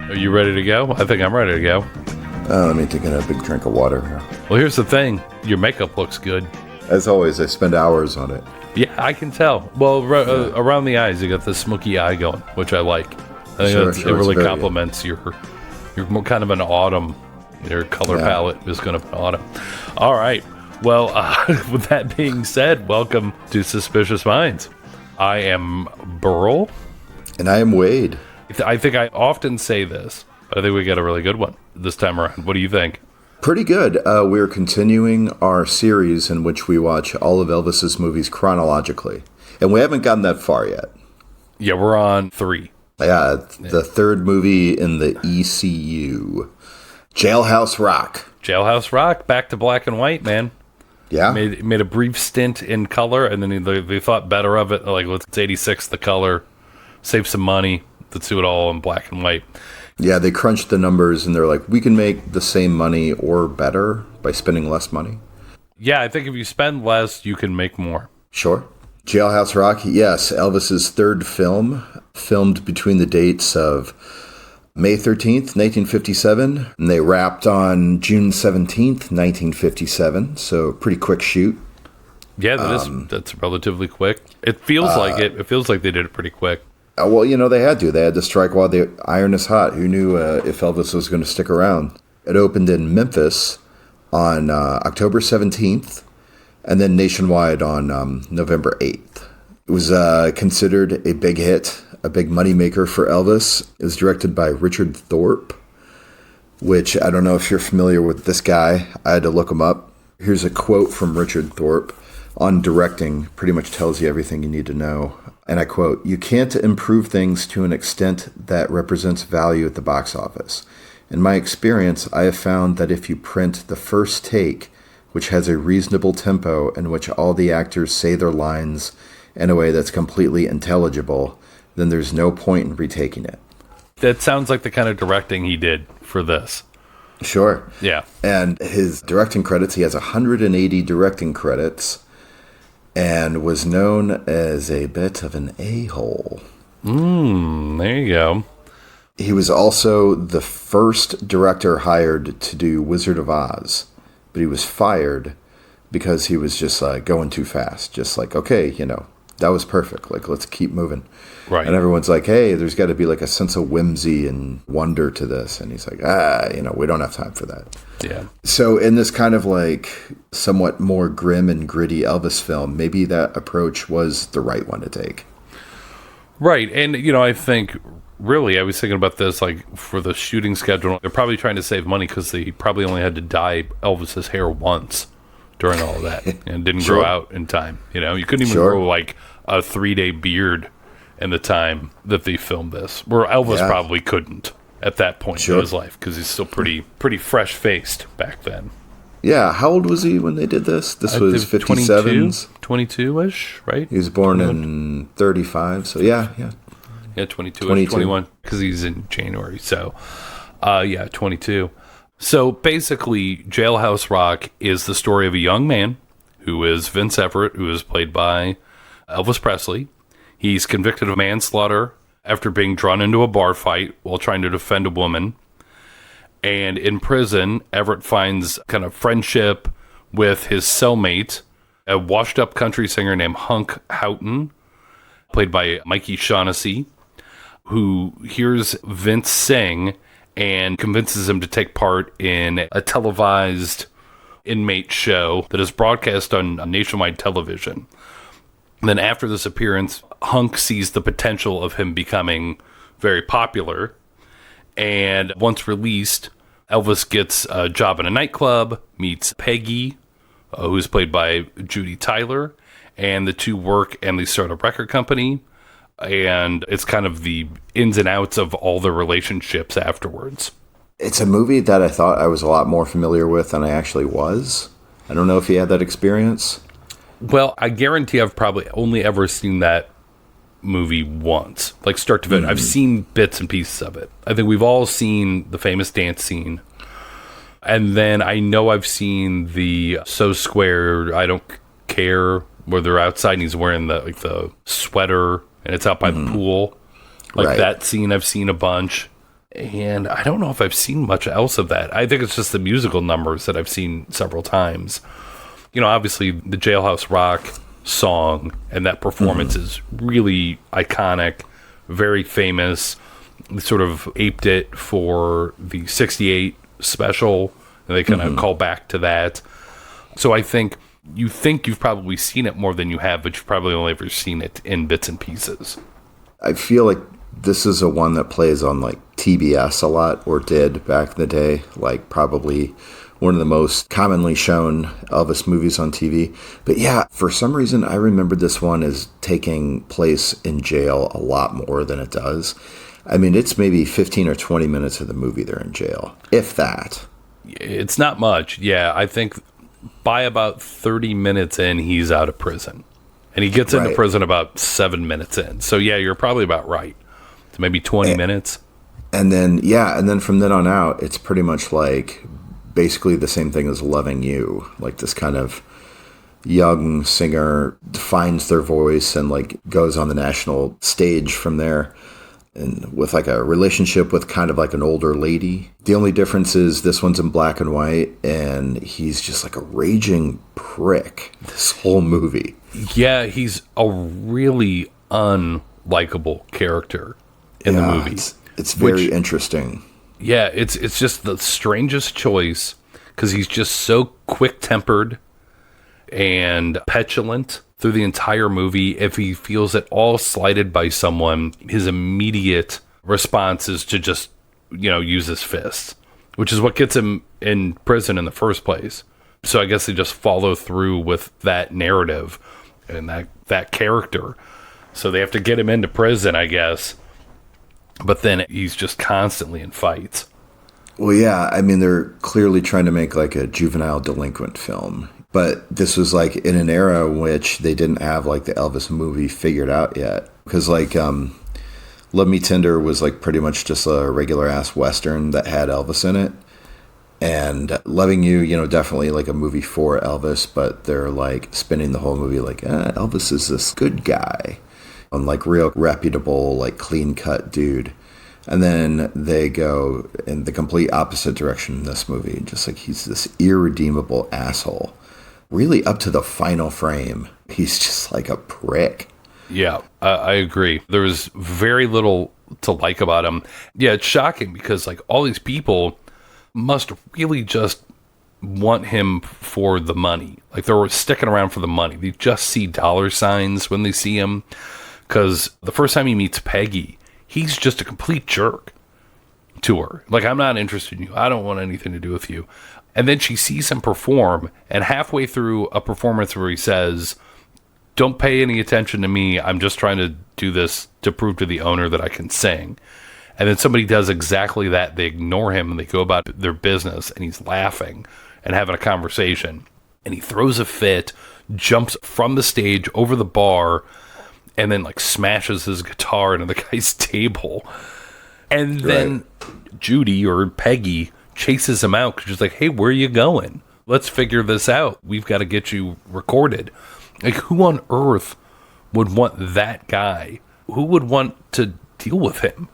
Are you ready to go? I think I'm ready to go. Let me take a big drink of water here. Well, here's the thing. Your makeup looks good. As always, I spend hours on it. Yeah, I can tell. Well, around the eyes, you got the smoky eye going, which I like. I think it really complements your more kind of an autumn. Your color palette is going to be autumn. All right. Well, with that being said, welcome to Suspicious Minds. I am Burl. And I am Wade. I think I often say this, but I think we got a really good one this time around. What do you think? Pretty good. We're continuing our series in which we watch all of Elvis's movies chronologically. And we haven't gotten that far yet. Yeah, we're on 3. Yeah, the third movie in the ECU. Jailhouse Rock. Jailhouse Rock, back to black and white, man. Yeah. Made a brief stint in color, and then they thought better of it. Like, let's 86 the color, save some money. Let's do it all in black and white. Yeah, they crunched the numbers, and they're like, we can make the same money or better by spending less money. Yeah, I think if you spend less, you can make more. Sure. Jailhouse Rock, yes, Elvis's third film, filmed between the dates of May 13th, 1957, and they wrapped on June 17th, 1957, so pretty quick shoot. Yeah, that's relatively quick. It feels like it. It feels like they did it pretty quick. Well, they had to. They had to strike while the iron is hot. Who knew if Elvis was going to stick around? It opened in Memphis on October 17th, and then nationwide on November 8th. It was considered a big hit, a big moneymaker for Elvis. It was directed by Richard Thorpe, which I don't know if you're familiar with this guy. I had to look him up. Here's a quote from Richard Thorpe on directing. Pretty much tells you everything you need to know. And I quote, "You can't improve things to an extent that represents value at the box office. In my experience, I have found that if you print the first take, which has a reasonable tempo in which all the actors say their lines in a way that's completely intelligible, then there's no point in retaking it." That sounds like the kind of directing he did for this. Sure. Yeah. And his directing credits, he has 180 directing credits, and was known as a bit of an a-hole. There you go. He was also the first director hired to do Wizard of Oz, but he was fired because he was just going too fast. Just like, okay, that was perfect. Like, let's keep moving. Right. And everyone's like, hey, there's got to be like a sense of whimsy and wonder to this. And he's like, we don't have time for that. Yeah. So in this kind of like somewhat more grim and gritty Elvis film, maybe that approach was the right one to take. Right. And, I think really I was thinking about this, like for the shooting schedule, they're probably trying to save money because they probably only had to dye Elvis's hair once during all of that and didn't grow out in time. You couldn't even grow like a 3-day beard in the time that they filmed this, where Elvis probably couldn't at that point in his life because he's still pretty fresh-faced back then. Yeah, how old was he when they did this? This was 57s? 22-ish, right? He was born in 35, so yeah. Yeah, 22-ish, 21, because he's in January, so 22. So basically, Jailhouse Rock is the story of a young man who is Vince Everett, who is played by Elvis Presley. He's convicted of manslaughter after being drawn into a bar fight while trying to defend a woman. And in prison, Everett finds kind of friendship with his cellmate, a washed-up country singer named Hunk Houghton, played by Mickey Shaughnessy, who hears Vince sing and convinces him to take part in a televised inmate show that is broadcast on nationwide television. And then after this appearance, Hunk sees the potential of him becoming very popular. And once released, Elvis gets a job in a nightclub, meets Peggy, who's played by Judy Tyler, and the two work and they start a record company. And it's kind of the ins and outs of all the relationships afterwards. It's a movie that I thought I was a lot more familiar with than I actually was. I don't know if you had that experience. Well, I guarantee I've probably only ever seen that movie once, like start to finish. I've seen bits and pieces of it. I think we've all seen the famous dance scene. And then I know I've seen the So Square, I Don't Care, where they're outside and he's wearing the sweater and it's out by the pool. Like Right. that scene I've seen a bunch. And I don't know if I've seen much else of that. I think it's just the musical numbers that I've seen several times. You know, obviously the Jailhouse Rock song and that performance is really iconic, very famous. They sort of aped it for the 68 special, and they kind of call back to that. So I think you've probably seen it more than you have, but you've probably only ever seen it in bits and pieces. I feel like this is a one that plays on like TBS a lot, or did back in the day, like probably one of the most commonly shown Elvis movies on TV. But yeah, for some reason, I remembered this one as taking place in jail a lot more than it does. I mean, it's maybe 15 or 20 minutes of the movie they're in jail, if that. It's not much. Yeah, I think by about 30 minutes in, he's out of prison. And he gets into prison about 7 minutes in. So yeah, you're probably about right. So maybe 20 minutes. And then from then on out, it's pretty much like basically the same thing as Loving You. Like this kind of young singer finds their voice and like goes on the national stage from there. And with like a relationship with kind of like an older lady. The only difference is this one's in black and white, and he's just like a raging prick this whole movie. Yeah, he's a really unlikable character in the movie. It's very interesting. Yeah, it's just the strangest choice because he's just so quick-tempered and petulant through the entire movie. If he feels at all slighted by someone, his immediate response is to just, use his fists, which is what gets him in prison in the first place. So I guess they just follow through with that narrative and that character. So they have to get him into prison, I guess. But then he's just constantly in fights. Well, yeah, I mean, they're clearly trying to make like a juvenile delinquent film. But this was like in an era in which they didn't have like the Elvis movie figured out yet. Because like Love Me Tender was like pretty much just a regular ass Western that had Elvis in it. And Loving You, definitely like a movie for Elvis, but they're like spinning the whole movie like, Elvis is this good guy. On like real reputable, like clean cut dude. And then they go in the complete opposite direction in this movie. Just like he's this irredeemable asshole. Really up to the final frame. He's just like a prick. Yeah, I agree. There's very little to like about him. Yeah, it's shocking because like all these people must really just want him for the money. Like they're sticking around for the money. They just see dollar signs when they see him. Because the first time he meets Peggy, he's just a complete jerk to her. Like, I'm not interested in you. I don't want anything to do with you. And then she sees him perform, and halfway through a performance where he says, don't pay any attention to me. I'm just trying to do this to prove to the owner that I can sing. And then somebody does exactly that. They ignore him, and they go about their business, and he's laughing and having a conversation. And he throws a fit, jumps from the stage over the bar, and then like smashes his guitar into the guy's table. And then Judy or Peggy chases him out because she's like, hey, where are you going? Let's figure this out. We've got to get you recorded. Like, who on earth would want that guy? Who would want to deal with him?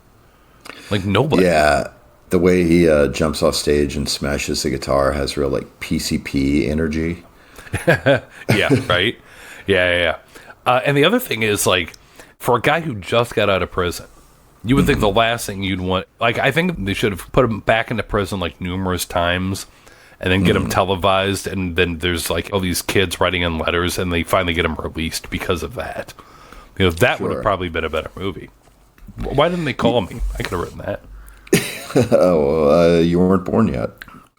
Like, nobody. Yeah, the way he jumps off stage and smashes the guitar has real like PCP energy. Yeah, right? Yeah. And the other thing is, like, for a guy who just got out of prison, you would think the last thing you'd want... Like, I think they should have put him back into prison, like, numerous times and then get him televised. And then there's, like, all these kids writing in letters, and they finally get him released because of that. That would have probably been a better movie. Why didn't they call me? I could have written that. You weren't born yet.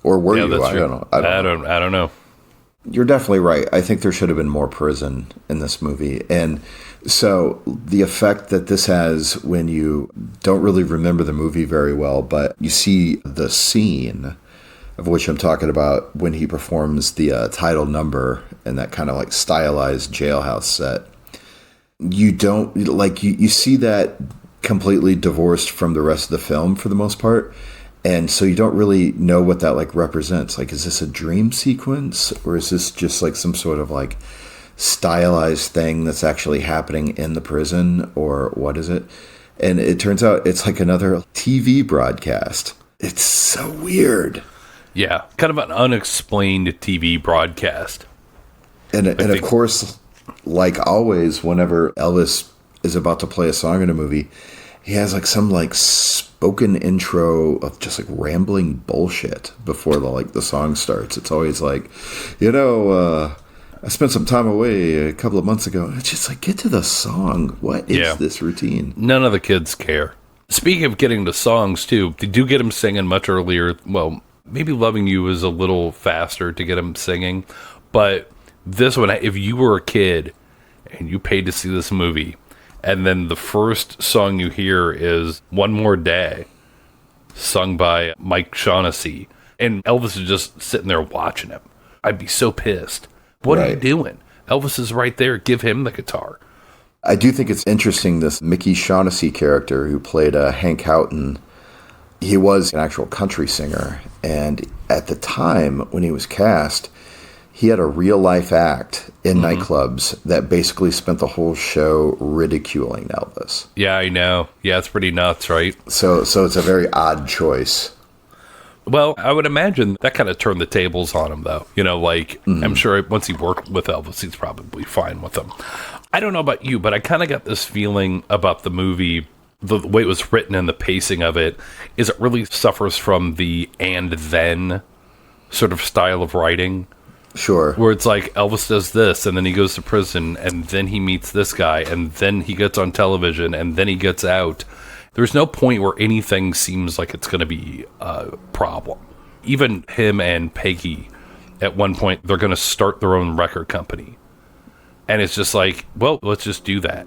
Or were you? I don't know. I don't know. You're definitely right. I think there should have been more prison in this movie. And so the effect that this has when you don't really remember the movie very well, but you see the scene of which I'm talking about when he performs the title number in that kind of like stylized jailhouse set. You don't like, you see that completely divorced from the rest of the film for the most part. And so you don't really know what that like represents. Like, is this a dream sequence, or is this just like some sort of like stylized thing that's actually happening in the prison, or what is it? And it turns out it's like another TV broadcast. It's so weird. Yeah, kind of an unexplained TV broadcast. And of course, like always, whenever Elvis is about to play a song in a movie, he has like some like spoken intro of just like rambling bullshit before the song starts. It's always like, I spent some time away a couple of months ago. It's just like, get to the song. What is this routine? None of the kids care. Speaking of getting to songs, too, they do get him singing much earlier. Well, maybe Loving You is a little faster to get him singing. But this one, if you were a kid and you paid to see this movie, and then the first song you hear is One More Day, sung by Mickey Shaughnessy, and Elvis is just sitting there watching him, I'd be so pissed. What are you doing? Elvis is right there. Give him the guitar. I do think it's interesting, this Mickey Shaughnessy character who played Hank Houghton. He was an actual country singer, and at the time when he was cast, he had a real-life act in nightclubs that basically spent the whole show ridiculing Elvis. Yeah, I know. Yeah, it's pretty nuts, right? So it's a very odd choice. Well, I would imagine that kind of turned the tables on him, though. I'm sure once he worked with Elvis, he's probably fine with him. I don't know about you, but I kind of got this feeling about the movie, the way it was written and the pacing of it, is it really suffers from the and then sort of style of writing. Sure. Where it's like Elvis does this, and then he goes to prison, and then he meets this guy, and then he gets on television, and then he gets out. There's no point where anything seems like it's going to be a problem. Even him and Peggy, at one point, they're going to start their own record company. And it's just like, well, let's just do that.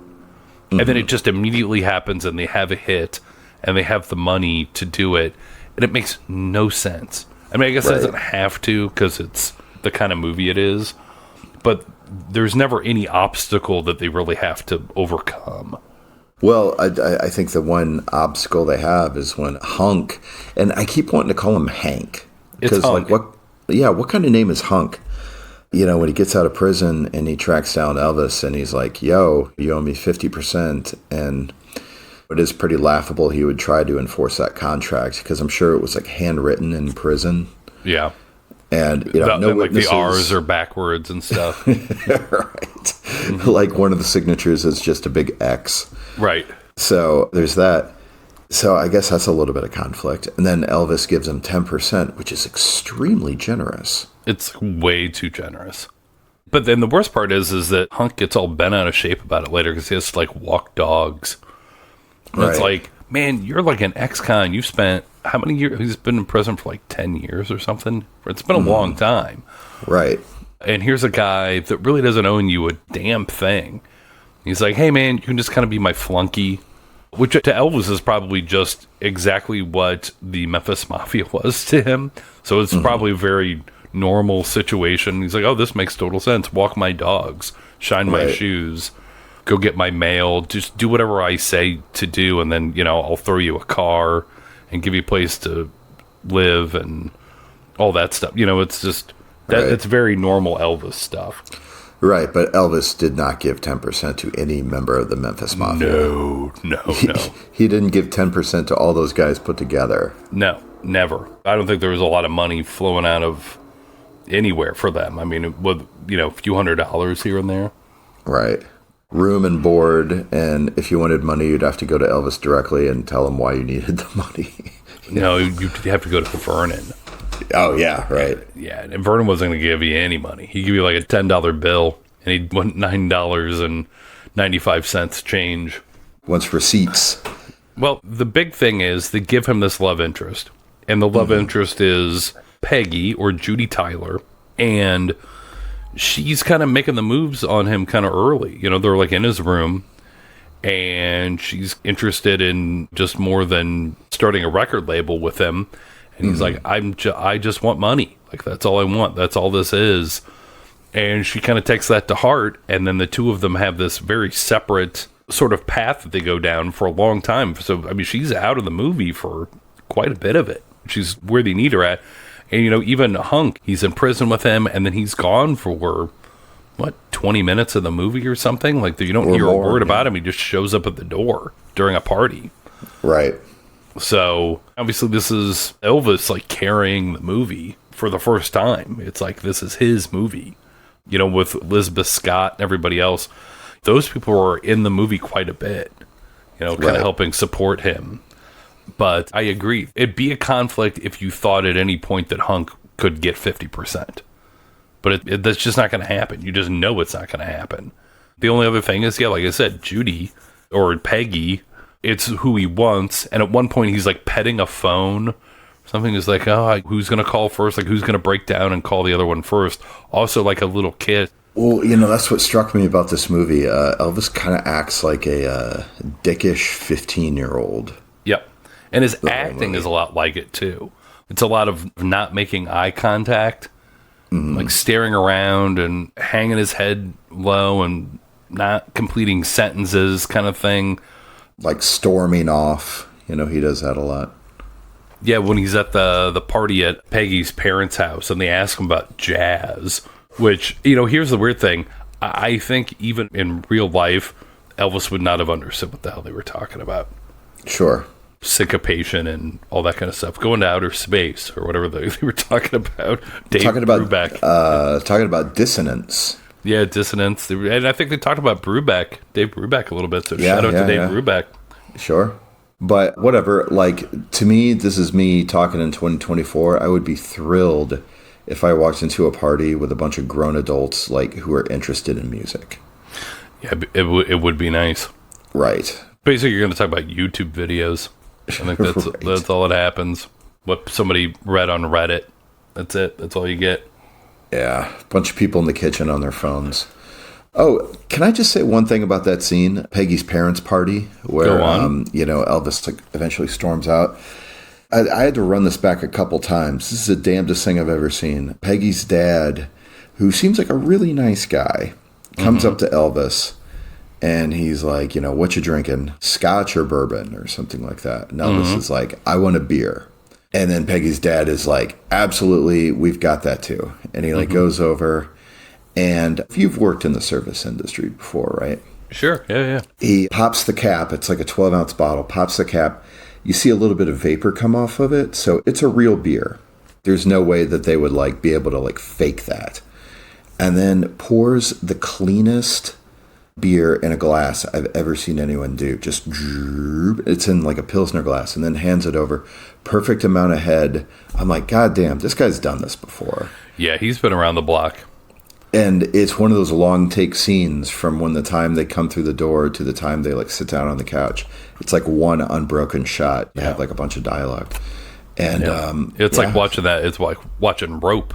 And then it just immediately happens, and they have a hit, and they have the money to do it. And it makes no sense. I mean, I guess it doesn't have to, because it's the kind of movie it is. But there's never any obstacle that they really have to overcome. Well, I think the one obstacle they have is when Hunk, and I keep wanting to call him Hank. It's Hunk. What kind of name is Hunk? When he gets out of prison and he tracks down Elvis and he's like, yo, you owe me 50%. And it is pretty laughable he would try to enforce that contract, because I'm sure it was like handwritten in prison. Yeah. And, no witnesses. The R's are backwards and stuff. Right. Mm-hmm. Like one of the signatures is just a big X. Right. So there's that. So I guess that's a little bit of conflict. And then Elvis gives him 10%, which is extremely generous. It's way too generous. But then the worst part is that Hunk gets all bent out of shape about it later, because he has to walk dogs. And It's like, man, you're like an ex-con. You've spent how many years? He's been in prison for 10 years or something. It's been a long time. Right. And here's a guy that really doesn't owe you a damn thing. He's like, hey, man, you can just kind of be my flunky. Which to Elvis is probably just exactly what the Memphis Mafia was to him. So it's probably a very normal situation. He's like, oh, this makes total sense. Walk my dogs, shine my shoes, go get my mail, just do whatever I say to do. And then, I'll throw you a car and give you a place to live and all that stuff. It's just, it's very normal Elvis stuff. Right, but Elvis did not give 10% to any member of the Memphis Mafia. No. He didn't give 10% to all those guys put together. No, never. I don't think there was a lot of money flowing out of anywhere for them. I mean, with, a few $100s here and there. Right. Room and board, and if you wanted money, you'd have to go to Elvis directly and tell him why you needed the money. No, you'd have to go to Vernon. Oh, yeah, right. Yeah, and Vernon wasn't going to give you any money. He'd give you like a $10 bill, and he'd want $9.95 change. Wants receipts. Well, the big thing is they give him this love interest, and the love interest is Peggy, or Judy Tyler, and she's kind of making the moves on him kind of early. They're in his room, and she's interested in just more than starting a record label with him. And he's like, I just want money. That's all I want. That's all this is. And she kind of takes that to heart. And then the two of them have this very separate sort of path that they go down for a long time. So, I mean, she's out of the movie for quite a bit of it. She's where they need her at. And, even Hunk, he's in prison with him. And then he's gone for 20 minutes of the movie or something? Like, you don't hear a word about him. He just shows up at the door during a party. Right. So, obviously, this is Elvis, like, carrying the movie for the first time. It's like, this is his movie. You know, with Elizabeth Scott and everybody else. Those people were in the movie quite a bit. You know, kind of helping support him. But I agree. It'd be a conflict if you thought at any point that Hunk could get 50%. But that's just not going to happen. You just know it's not going to happen. The only other thing is, like I said, Judy or Peggy, it's who he wants. And at one point, he's like petting a phone. Something is like, oh, who's going to call first? Like, who's going to break down and call the other one first? Also, like a little kid. Well, you know, that's what struck me about this movie. Elvis kind of acts like a dickish 15-year-old. Yep. And his acting is a lot like it, too. It's a lot of not making eye contact. Like staring around and hanging his head low and not completing sentences kind of thing. Like storming off. You know, he does that a lot. Yeah, when he's at the party at Peggy's parents' house and they ask him about jazz, which, you know, here's the weird thing. I think even in real life, Elvis would not have understood what the hell they were talking about. Sure. Syncopation and all that kind of stuff, going to outer space or whatever they were talking about. Talking about dissonance. Yeah, dissonance. And I think they talked about Dave Brubeck a little bit. So shout out to Dave Brubeck. Sure. But whatever, like, to me, this is me talking in 2024. I would be thrilled if I walked into a party with a bunch of grown adults, like, who are interested in music. Yeah, it would be nice. Right. Basically, you're going to talk about YouTube videos. I think that's all that happens. What somebody read on Reddit. That's it. That's all you get. Yeah. A bunch of people in the kitchen on their phones. Oh, can I just say one thing about that scene? Peggy's parents' party, where you know, Elvis eventually storms out. I had to run this back a couple times. This is the damnedest thing I've ever seen. Peggy's dad, who seems like a really nice guy, comes up to Elvis. And he's like, you know, what you drinking? Scotch or bourbon or something like that. And Elvis is like, I want a beer. And then Peggy's dad is like, absolutely, we've got that too. And he like goes over. And you've worked in the service industry before, right? Sure. Yeah. He pops the cap. It's like a 12-ounce bottle. Pops the cap. You see a little bit of vapor come off of it. So it's a real beer. There's no way that they would like be able to like fake that. And then pours the cleanest beer in a glass I've ever seen anyone do. Just droop. It's in like a Pilsner glass, and then hands it over. Perfect amount of head. I'm like, God damn, this guy's done this before. Yeah, he's been around the block. And it's one of those long take scenes from when the time they come through the door to the time they like sit down on the couch. It's like one unbroken shot. You have like a bunch of dialogue. And it's like watching that. It's like watching Rope.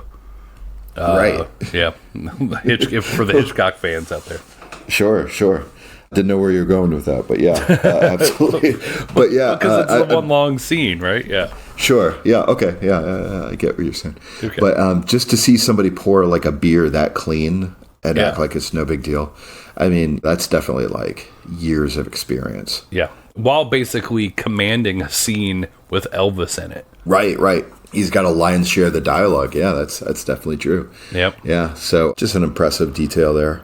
Right. Yeah. For the Hitchcock fans out there. Sure. Didn't know where you're going with that, but yeah, absolutely. But yeah, because it's the one long scene, right? Yeah. Sure. Yeah. Okay. Yeah. I get what you're saying. Okay. But just to see somebody pour like a beer that clean and act like it's no big deal, I mean, that's definitely like years of experience. Yeah. While basically commanding a scene with Elvis in it. Right. He's got a lion's share of the dialogue. Yeah, that's definitely true. Yep. Yeah. So just an impressive detail there.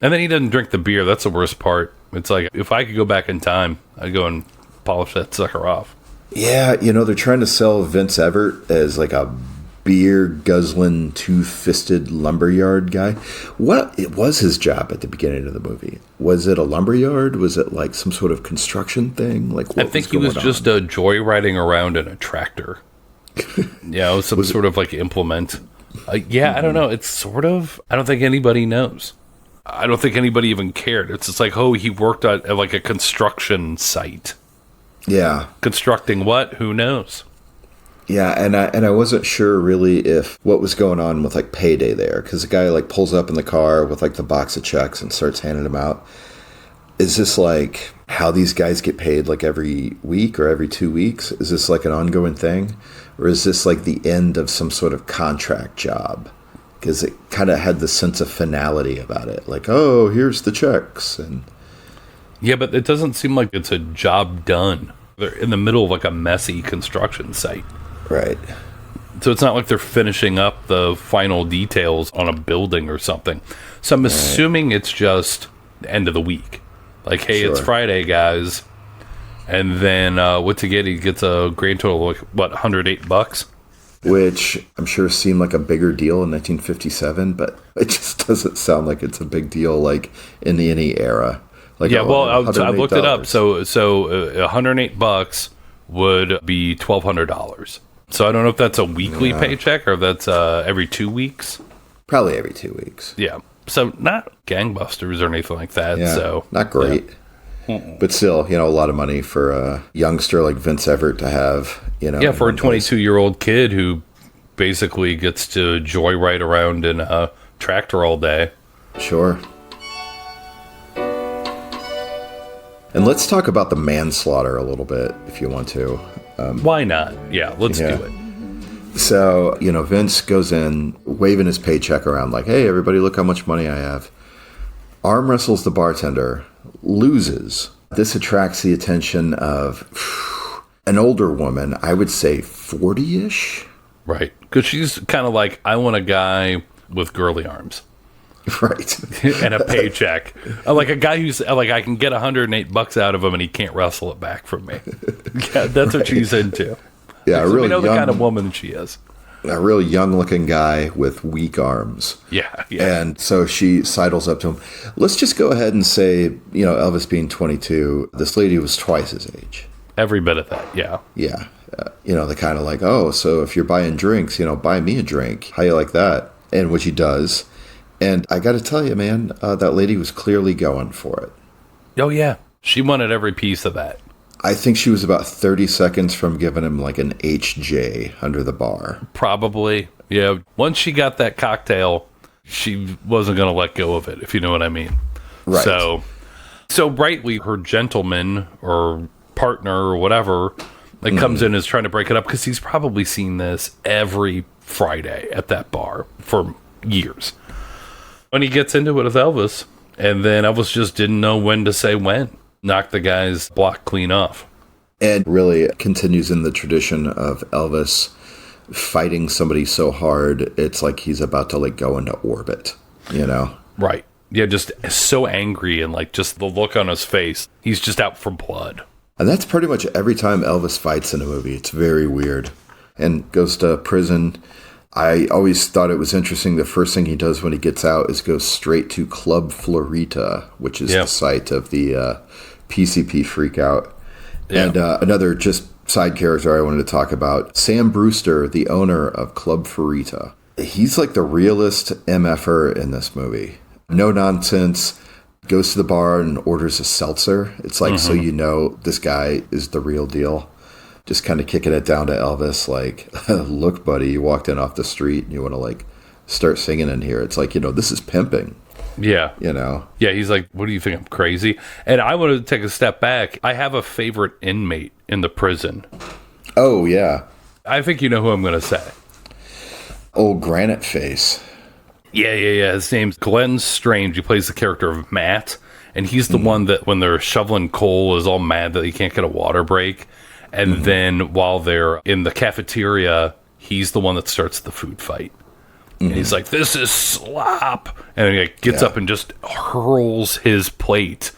And then he doesn't drink the beer. That's the worst part. It's like, if I could go back in time, I'd go and polish that sucker off. Yeah, you know, they're trying to sell Vince Everett as like a beer-guzzling, two-fisted lumberyard guy. What it was his job at the beginning of the movie? Was it a lumberyard? Was it like some sort of construction thing? Like, what I think he was just joyriding around in a tractor. Yeah, it was some sort of like implement. I don't know. It's sort of, I don't think anybody knows. I don't think anybody even cared. It's just like, oh, he worked at like a construction site. Yeah. Constructing what? Who knows? Yeah, and I wasn't sure really if what was going on with like payday there, because the guy like pulls up in the car with like the box of checks and starts handing them out. Is this like how these guys get paid like every week or every 2 weeks? Is this like an ongoing thing? Or is this like the end of some sort of contract job? Because it kind of had the sense of finality about it. Like, oh, here's the checks. And yeah, but it doesn't seem like it's a job done. They're in the middle of like a messy construction site. Right. So it's not like they're finishing up the final details on a building or something. So I'm assuming it's just the end of the week. Like, hey, it's Friday, guys. And then what's he get? He gets a grand total of, $108? Which I'm sure seemed like a bigger deal in 1957, but it just doesn't sound like it's a big deal, like, in any era. Like, yeah, well, I looked it up. So $108 would be $1,200. So I don't know if that's a weekly paycheck or if that's every 2 weeks. Probably every 2 weeks. Yeah. So not gangbusters or anything like that. Yeah, so not great. Yeah. But still, a lot of money for a youngster like Vince Everett to have, Yeah, for a 22-year-old kid who basically gets to joyride around in a tractor all day. Sure. And let's talk about the manslaughter a little bit, if you want to. Why not? Yeah, let's do it. So, Vince goes in, waving his paycheck around like, hey, everybody, look how much money I have. Arm wrestles the bartender, loses. This attracts the attention of an older woman, I would say 40-ish. Right. Because she's kind of like, I want a guy with girly arms. Right. And a paycheck. Like a guy who's like, I can get $108 out of him and he can't wrestle it back from me. Yeah, that's what she's into. Yeah, so we know the kind of woman she is. A real young-looking guy with weak arms. Yeah. And so she sidles up to him. Let's just go ahead and say, Elvis being 22, this lady was twice his age. Every bit of that, yeah. Yeah. The kind of like, oh, so if you're buying drinks, buy me a drink. How you like that? And which he does. And I got to tell you, man, that lady was clearly going for it. Oh, yeah. She wanted every piece of that. I think she was about 30 seconds from giving him like an HJ under the bar. Probably. Yeah. Once she got that cocktail, she wasn't going to let go of it, if you know what I mean. Right. So rightly, her gentleman or partner or whatever comes in and is trying to break it up because he's probably seen this every Friday at that bar for years. When he gets into it with Elvis, and then Elvis just didn't know when to say when. Knocked the guy's block clean off. And really continues in the tradition of Elvis fighting somebody so hard, it's like he's about to go into orbit, Right. Yeah, just so angry and just the look on his face. He's just out for blood. And that's pretty much every time Elvis fights in a movie. It's very weird. And goes to prison. I always thought it was interesting. The first thing he does when he gets out is go straight to Club Florita, which is the site of the PCP freakout. Yeah. And another just side character I wanted to talk about, Sam Brewster, the owner of Club Florita. He's like the realest MFer in this movie. No nonsense. Goes to the bar and orders a seltzer. It's like, so this guy is the real deal. Just kind of kicking it down to Elvis, like, look, buddy, you walked in off the street and you want to start singing in here. It's like, this is pimping. Yeah. Yeah, he's like, what do you think? I'm crazy? And I wanted to take a step back. I have a favorite inmate in the prison. Oh, yeah. I think you know who I'm going to say. Old Granite Face. Yeah. His name's Glenn Strange. He plays the character of Matt. And he's the one that when they're shoveling coal is all mad that he can't get a water break. And then while they're in the cafeteria, he's the one that starts the food fight. And he's like, this is slop. And he gets up and just hurls his plate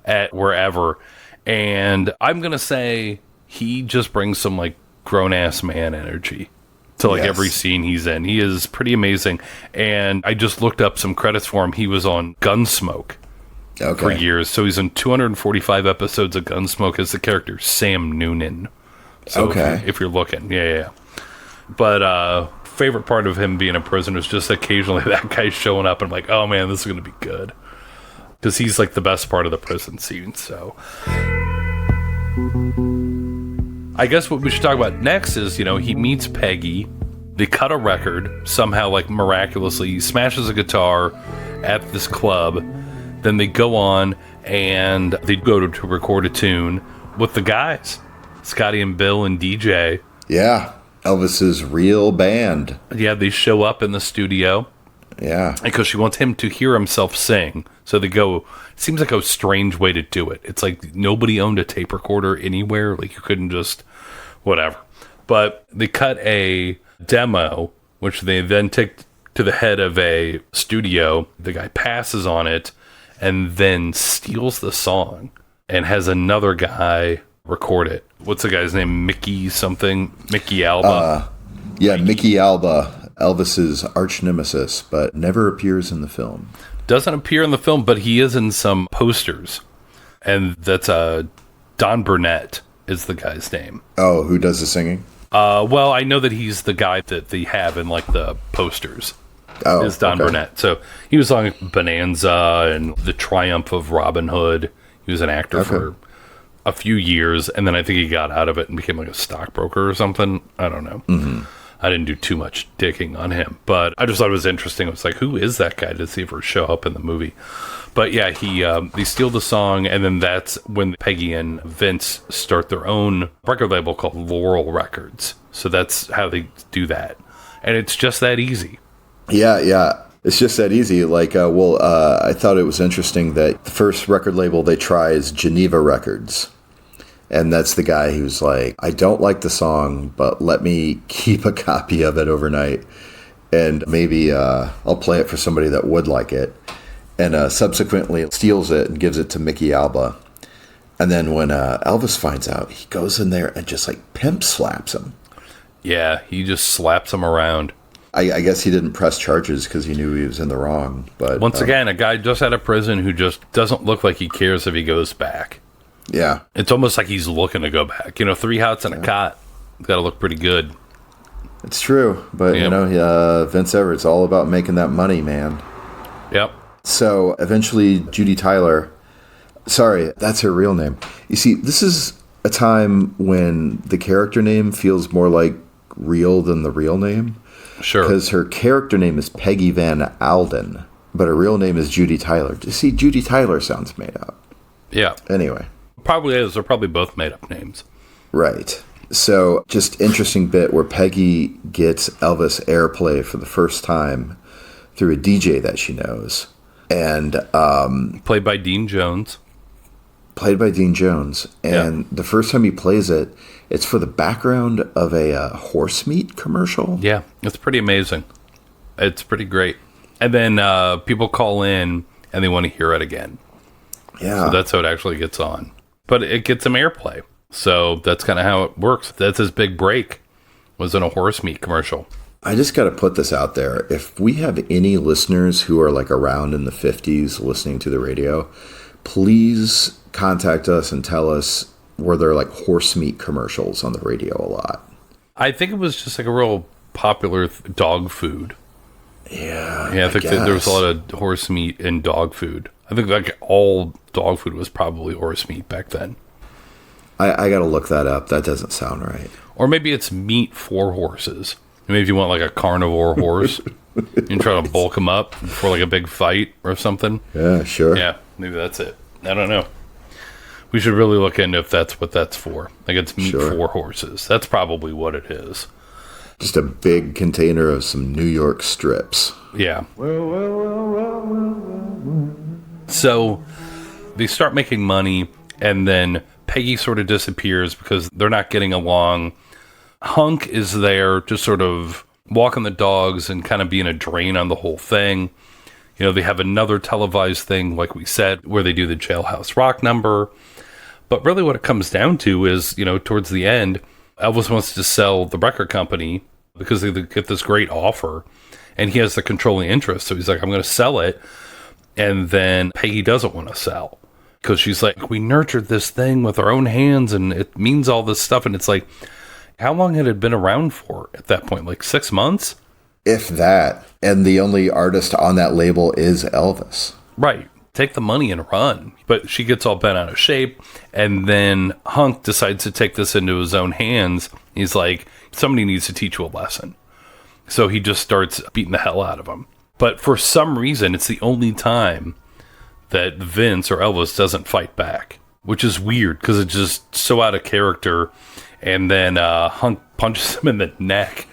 at wherever. And I'm going to say he just brings some grown-ass man energy to every scene he's in. He is pretty amazing. And I just looked up some credits for him. He was on Gunsmoke. For years. So he's in 245 episodes of Gunsmoke as the character Sam Noonan. So if you're looking. Yeah. But favorite part of him being in prison is just occasionally that guy showing up and I'm like, oh man, this is going to be good. Because he's the best part of the prison scene. So I guess what we should talk about next is, he meets Peggy. They cut a record somehow, miraculously. He smashes a guitar at this club. Then they go on and they go to record a tune with the guys, Scotty and Bill and DJ. Yeah, Elvis's real band. Yeah, they show up in the studio. Yeah. Because she wants him to hear himself sing. So they go, it seems like a strange way to do it. It's like nobody owned a tape recorder anywhere. You couldn't just, whatever. But they cut a demo, which they then take to the head of a studio. The guy passes on it and then steals the song and has another guy record it. What's the guy's name? Mickey something? Mickey Alba? Mickey Alba, Elvis's arch nemesis, but never appears in the film. Doesn't appear in the film, but he is in some posters. And that's Don Burnett is the guy's name. Oh, who does the singing? Well, I know that he's the guy that they have in like the posters. Oh, is Don Burnett. So he was on Bonanza and The Triumph of Robin Hood. He was an actor for a few years, and then I think he got out of it and became like a stockbroker or something. I don't know. Mm-hmm. I didn't do too much digging on him, but I just thought it was interesting. It was like, who is that guy to see if he show up in the movie? But yeah, they steal the song, and then that's when Peggy and Vince start their own record label called Laurel Records. So that's how they do that. And it's just that easy. Yeah. It's just that easy. Like, I thought it was interesting that the first record label they try is Geneva Records. And that's the guy who's like, I don't like the song, but let me keep a copy of it overnight. And maybe I'll play it for somebody that would like it. And subsequently steals it and gives it to Mickey Alba. And then when Elvis finds out, he goes in there and just like pimp slaps him. Yeah, he just slaps him around. I guess he didn't press charges because he knew he was in the wrong. But once again, a guy just out of prison who just doesn't look like he cares if he goes back. Yeah. It's almost like he's looking to go back. 3 hots and a cot. It's got to look pretty good. It's true. But, Vince Everett's all about making that money, man. Yep. So eventually Judy Tyler, sorry, that's her real name. You see, this is a time when the character name feels more like real than the real name. Sure. Because her character name is Peggy Van Alden, but her real name is Judy Tyler. You see, Judy Tyler sounds made up. Yeah. Anyway. Probably is. They're probably both made up names. Right. So just interesting bit where Peggy gets Elvis airplay for the first time through a DJ that she knows. And played by Dean Jones. And the first time he plays it, it's for the background of a horse meat commercial. Yeah, it's pretty amazing. It's pretty great. And then people call in and they want to hear it again. Yeah. So that's how it actually gets on. But it gets some airplay. So that's kind of how it works. That's his big break, was in a horse meat commercial. I just got to put this out there. If we have any listeners who are like around in the 50s listening to the radio, please contact us and tell us, were there like horse meat commercials on the radio a lot? I think it was just like a real popular dog food. Yeah. I think that there was a lot of horse meat and dog food. I think like all dog food was probably horse meat back then. I got to look that up. That doesn't sound right. Or maybe it's meat for horses. Maybe if you want like a carnivore horse, you try to bulk them up for like a big fight or something. Yeah, sure. Yeah, maybe that's it. I don't know. We should really look into if that's what that's for. Like it's meat for horses. That's probably what it is. Just a big container of some New York strips. Yeah. So they start making money, and then Peggy sort of disappears because they're not getting along. Hunk is there to sort of walking the dogs and kind of being a drain on the whole thing. They have another televised thing, like we said, where they do the Jailhouse Rock number. But really what it comes down to is, towards the end, Elvis wants to sell the record company because they get this great offer, and he has the controlling interest. So he's like, I'm going to sell it. And then Peggy doesn't want to sell because she's like, we nurtured this thing with our own hands and it means all this stuff. And it's like, how long had it been around for at that point? Like 6 months? If that. And the only artist on that label is Elvis. Right. Take the money and run. But she gets all bent out of shape. And then Hunk decides to take this into his own hands. He's like, somebody needs to teach you a lesson. So he just starts beating the hell out of him. But for some reason, it's the only time that Vince or Elvis doesn't fight back, which is weird because it's just so out of character. And then Hunk punches him in the neck.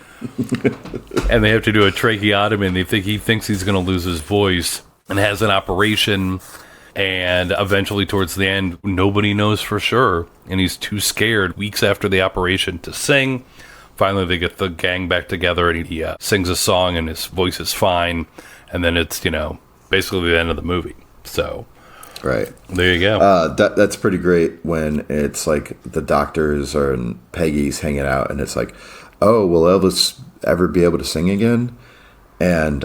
And they have to do a tracheotomy, and he thinks he's going to lose his voice and has an operation. And eventually towards the end, nobody knows for sure. And he's too scared weeks after the operation to sing. finally they get the gang back together, and he sings a song, and his voice is fine. And then it's, basically the end of the movie. So, right. There you go. That's pretty great when it's like the doctors and Peggy's hanging out, and it's like, oh, will Elvis ever be able to sing again? And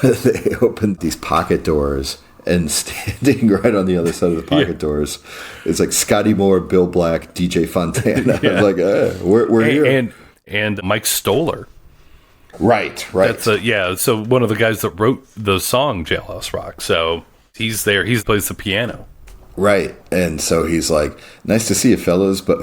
they open these pocket doors, and standing right on the other side of the pocket doors, it's like Scotty Moore, Bill Black, DJ Fontana. Yeah. I was like, we're here. And Mike Stoller. Right. That's so one of the guys that wrote the song Jailhouse Rock. So he's there. He plays the piano. Right. And so he's like, nice to see you, fellas, but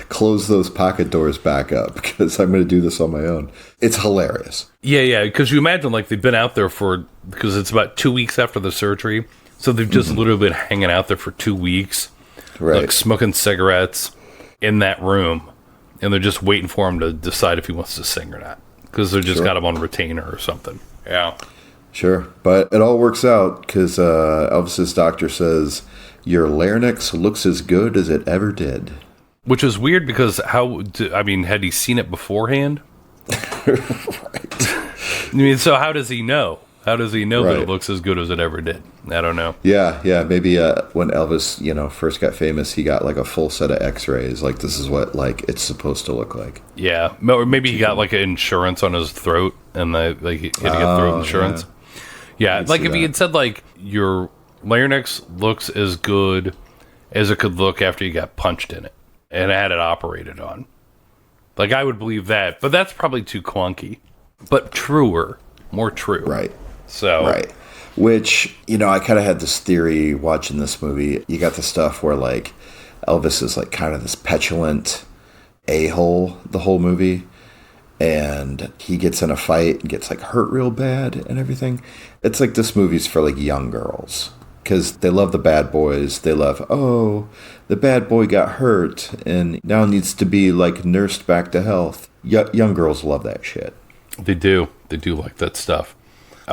close those pocket doors back up because I'm going to do this on my own. It's hilarious. Yeah. Because you imagine like they've been out there because it's about 2 weeks after the surgery. So they've just literally been hanging out there for 2 weeks, like smoking cigarettes in that room. And they're just waiting for him to decide if he wants to sing or not. Because they just got him on retainer or something. Yeah. Sure. But it all works out because Elvis's doctor says, your larynx looks as good as it ever did. Which is weird because had he seen it beforehand? Right. So how does he know? How does he know that it looks as good as it ever did? I don't know. Yeah. Maybe when Elvis, first got famous, he got like a full set of X-rays. Like this is what like it's supposed to look like. Yeah, or maybe he got like an insurance on his throat, and he had to get throat insurance. Yeah, like if he had said like your larynx looks as good as it could look after you got punched in it and had it operated on. Like I would believe that, but that's probably too clunky. But more true. Right. So. Right. Which, I kind of had this theory watching this movie. You got the stuff where, like, Elvis is, like, kind of this petulant a-hole the whole movie. And he gets in a fight and gets, like, hurt real bad and everything. It's like this movie's for, like, young girls. Because they love the bad boys. They love, oh, the bad boy got hurt and now needs to be, like, nursed back to health. Young girls love that shit. They do. They do like that stuff.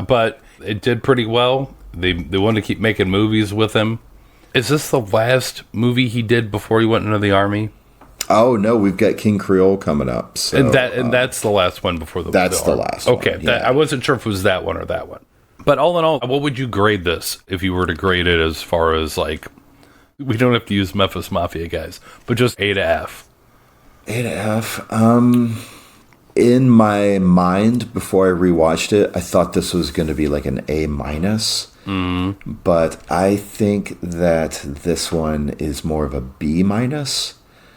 But it did pretty well. They wanted to keep making movies with him. Is this the last movie he did before he went into the army? Oh, no. We've got King Creole coming up. So, and that's the last one before the That's the last one. Okay. I wasn't sure if it was that one or that one. But all in all, what would you grade this if you were to grade it as far as like, we don't have to use Memphis Mafia guys, but just A to F? A to F? In my mind, before I rewatched it, I thought this was going to be like an A-. But I think that this one is more of a B-.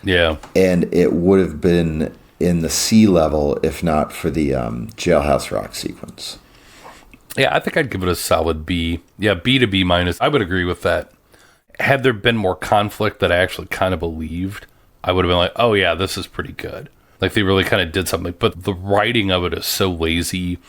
Yeah. And it would have been in the C level if not for the Jailhouse Rock sequence. Yeah, I think I'd give it a solid B. Yeah, B to B-. I would agree with that. Had there been more conflict that I actually kind of believed, I would have been like, oh yeah, this is pretty good. Like, they really kind of did something. But the writing of it is so lazy.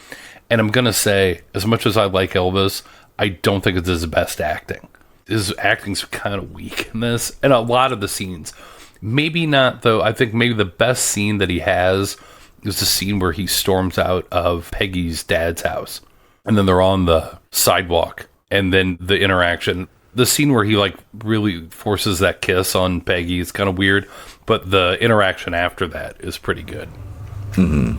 And I'm going to say, as much as I like Elvis, I don't think it's his best acting. His acting's kind of weak in this. And a lot of the scenes. Maybe not, though. I think maybe the best scene that he has is the scene where he storms out of Peggy's dad's house. And then they're on the sidewalk. And then the interaction. The scene where he, like, really forces that kiss on Peggy is kind of weird. But the interaction after that is pretty good. Mm-hmm.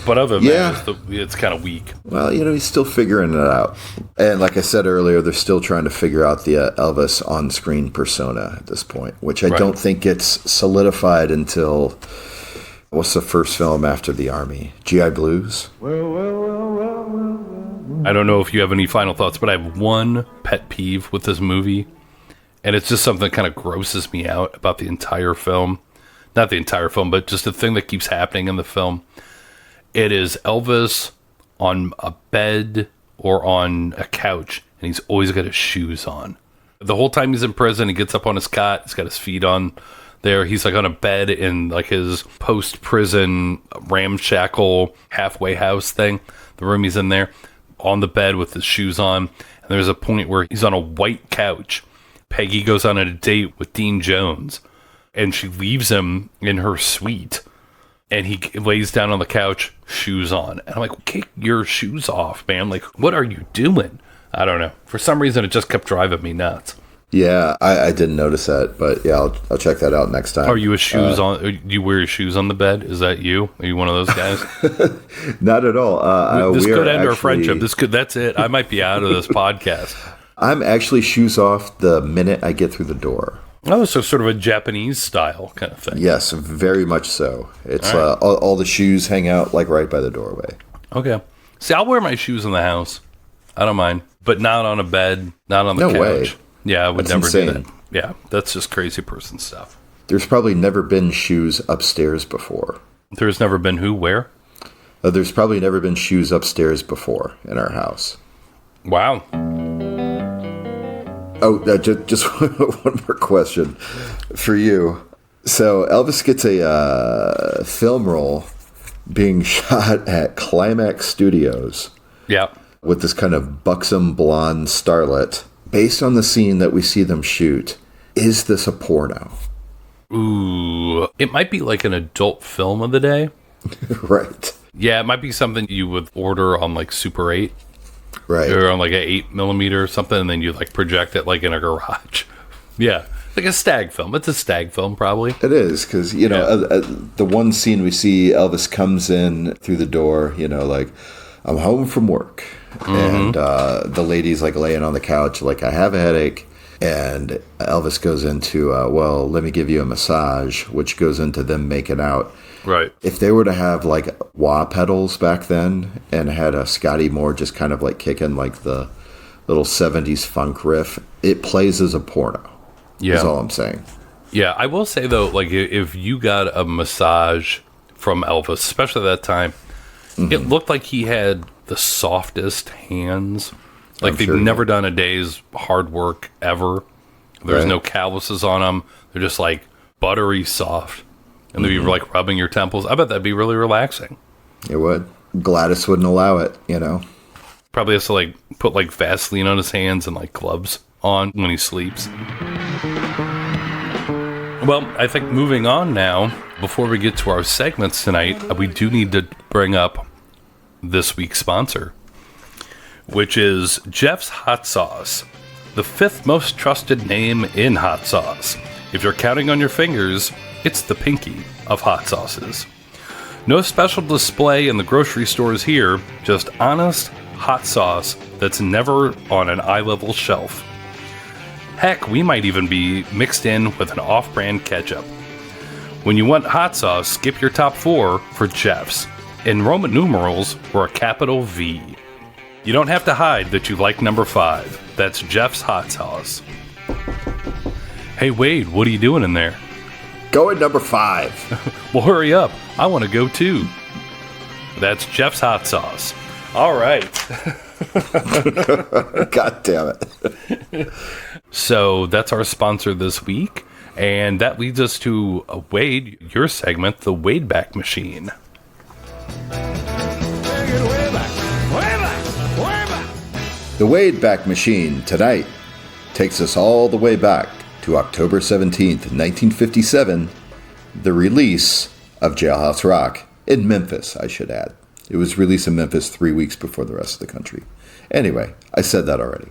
But other than that, it's kind of weak. Well, he's still figuring it out. And like I said earlier, they're still trying to figure out the Elvis on-screen persona at this point, which I don't think gets solidified until, what's the first film after the Army? G.I. Blues? I don't know if you have any final thoughts, but I have one pet peeve with this movie. And it's just something that kind of grosses me out about the entire film. Not the entire film, but just the thing that keeps happening in the film. It is Elvis on a bed or on a couch, and he's always got his shoes on. The whole time he's in prison, he gets up on his cot, he's got his feet on there. He's like on a bed in like his post-prison ramshackle halfway house thing. The room he's in there, on the bed with his shoes on. And there's a point where he's on a white couch. Peggy goes on a date with Dean Jones, and she leaves him in her suite, and he lays down on the couch, shoes on. And I'm like, kick your shoes off, man. Like, what are you doing? I don't know. For some reason, it just kept driving me nuts. Yeah, I didn't notice that, but yeah, I'll check that out next time. Are you do you wear your shoes on the bed? Is that you? Are you one of those guys? Not at all. This could end our friendship. That's it. I might be out of this podcast. I'm actually shoes off the minute I get through the door. Oh, so sort of a Japanese style kind of thing. Yes, very much so. It's all the shoes hang out like right by the doorway. Okay. See, I'll wear my shoes in the house. I don't mind, but not on a bed, not on the couch. No way. Yeah, I would never do that. Yeah, that's just crazy person stuff. There's probably never been shoes upstairs before. There's never been who? Where? There's probably never been shoes upstairs before in our house. Wow. Oh, just one more question for you. So Elvis gets a film role being shot at Climax Studios. Yeah. With this kind of buxom blonde starlet. Based on the scene that we see them shoot, is this a porno? Ooh, it might be like an adult film of the day. Right. Yeah, it might be something you would order on like Super 8. Right. Or on like a 8mm or something, and then you like project it like in a garage. Yeah. Like a stag film. It's a stag film, probably. It is, because, the one scene we see Elvis comes in through the door, like, I'm home from work. And the lady's like laying on the couch, like, I have a headache. And Elvis goes into, well, let me give you a massage, which goes into them making out. Right. If they were to have like wah pedals back then and had a Scotty Moore just kind of like kicking like the little 70s funk riff, it plays as a porno. Yeah. Is all I'm saying. Yeah, I will say though, like if you got a massage from Elvis, especially at that time, it looked like he had the softest hands. Like they've never done a day's hard work ever. There's no calluses on them. They're just like buttery soft. And they'd be like rubbing your temples. I bet that'd be really relaxing. It would. Gladys wouldn't allow it, Probably has to like put like Vaseline on his hands and like gloves on when he sleeps. Well, I think moving on now, before we get to our segments tonight, we do need to bring up this week's sponsor, which is Jeff's Hot Sauce, the 5th most trusted name in hot sauce. If you're counting on your fingers, it's the pinky of hot sauces. No special display in the grocery stores here, just honest hot sauce that's never on an eye-level shelf. Heck, we might even be mixed in with an off-brand ketchup. When you want hot sauce, skip your top 4 for Jeff's. In Roman numerals, or a capital V. You don't have to hide that you like number 5. That's Jeff's Hot Sauce. Hey Wade, what are you doing in there? Go at number 5. Well, hurry up. I want to go too. That's Jeff's Hot Sauce. All right. God damn it. So that's our sponsor this week. And that leads us to Wade, your segment, the Wade Back Machine. The Wade Back Machine tonight takes us all the way back to October 17th, 1957, the release of Jailhouse Rock in Memphis, I should add. It was released in Memphis 3 weeks before the rest of the country. Anyway, I said that already.